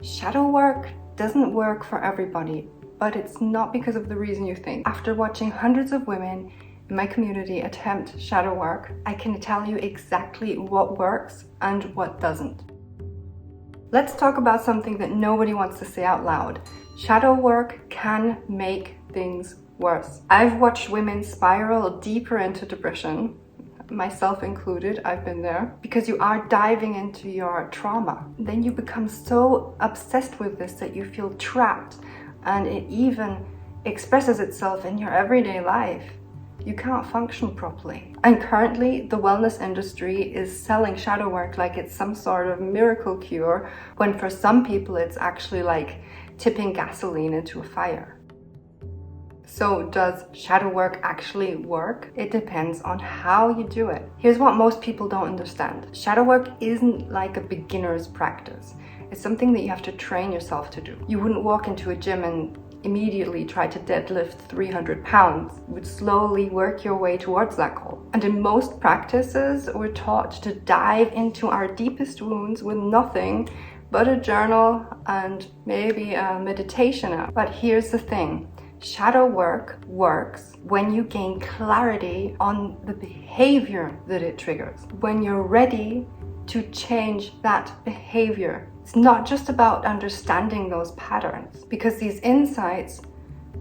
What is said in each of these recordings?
Shadow work doesn't work for everybody, but it's not because of the reason you think. After watching hundreds of women in my community attempt shadow work, I can tell you exactly what works and what doesn't. Let's talk about something that nobody wants to say out loud. Shadow work can make things worse. I've watched women spiral deeper into depression, myself included. I've been there, because you are diving into your trauma. Then you become so obsessed with this that you feel trapped, and it even expresses itself in your everyday life. You can't function properly. And currently, the wellness industry is selling shadow work like it's some sort of miracle cure, when for some people it's actually like tipping gasoline into a fire. So does shadow work actually work? It depends on how you do it. Here's what most people don't understand. Shadow work isn't like a beginner's practice. It's something that you have to train yourself to do. You wouldn't walk into a gym and immediately try to deadlift 300 pounds. You would slowly work your way towards that goal. And in most practices, we're taught to dive into our deepest wounds with nothing but a journal and maybe a meditation app. But here's the thing. Shadow work works when you gain clarity on the behavior that it triggers, when you're ready to change that behavior. It's not just about understanding those patterns, because these insights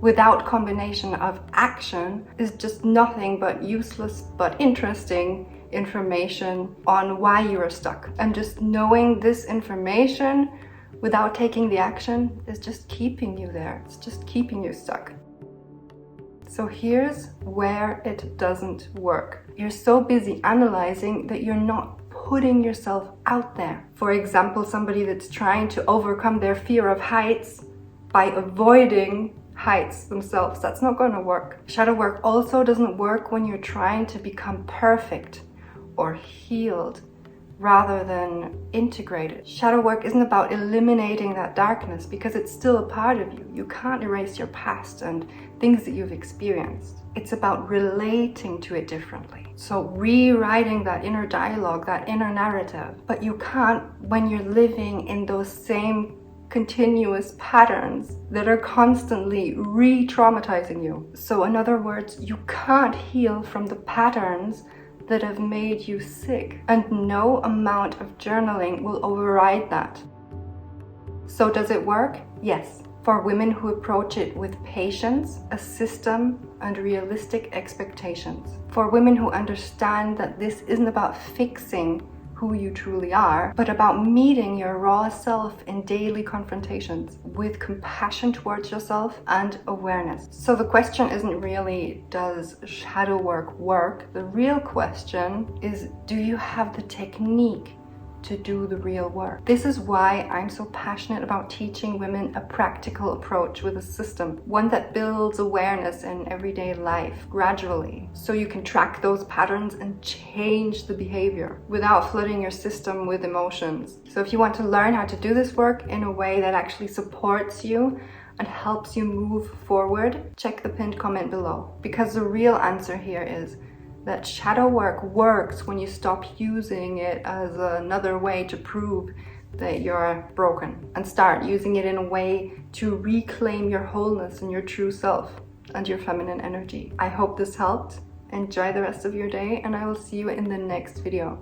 without combination of action is just nothing but useless but interesting information on why you are stuck. And just knowing this information without taking the action is just keeping you there. It's just keeping you stuck. So here's where it doesn't work. You're so busy analyzing that you're not putting yourself out there. For example, somebody that's trying to overcome their fear of heights by avoiding heights themselves. That's not going to work. Shadow work also doesn't work when you're trying to become perfect or healed, rather than integrated. Shadow work isn't about eliminating that darkness, because it's still a part of you. You can't erase your past and things that you've experienced. It's about relating to it differently. So rewriting that inner dialogue, that inner narrative. But you can't when you're living in those same continuous patterns that are constantly re-traumatizing you. So in other words, you can't heal from the patterns that have made you sick, and no amount of journaling will override that. So does it work? Yes, for women who approach it with patience, a system, and realistic expectations. For women who understand that this isn't about fixing who you truly are, but about meeting your raw self in daily confrontations with compassion towards yourself and awareness. So the question isn't really, does shadow work work? The real question is, do you have the technique to do the real work? This is why I'm so passionate about teaching women a practical approach with a system, one that builds awareness in everyday life gradually, so you can track those patterns and change the behavior without flooding your system with emotions. So if you want to learn how to do this work in a way that actually supports you and helps you move forward, check the pinned comment below, because the real answer here is that shadow work works when you stop using it as another way to prove that you're broken, and start using it in a way to reclaim your wholeness and your true self and your feminine energy. I hope this helped. Enjoy the rest of your day, and I will see you in the next video.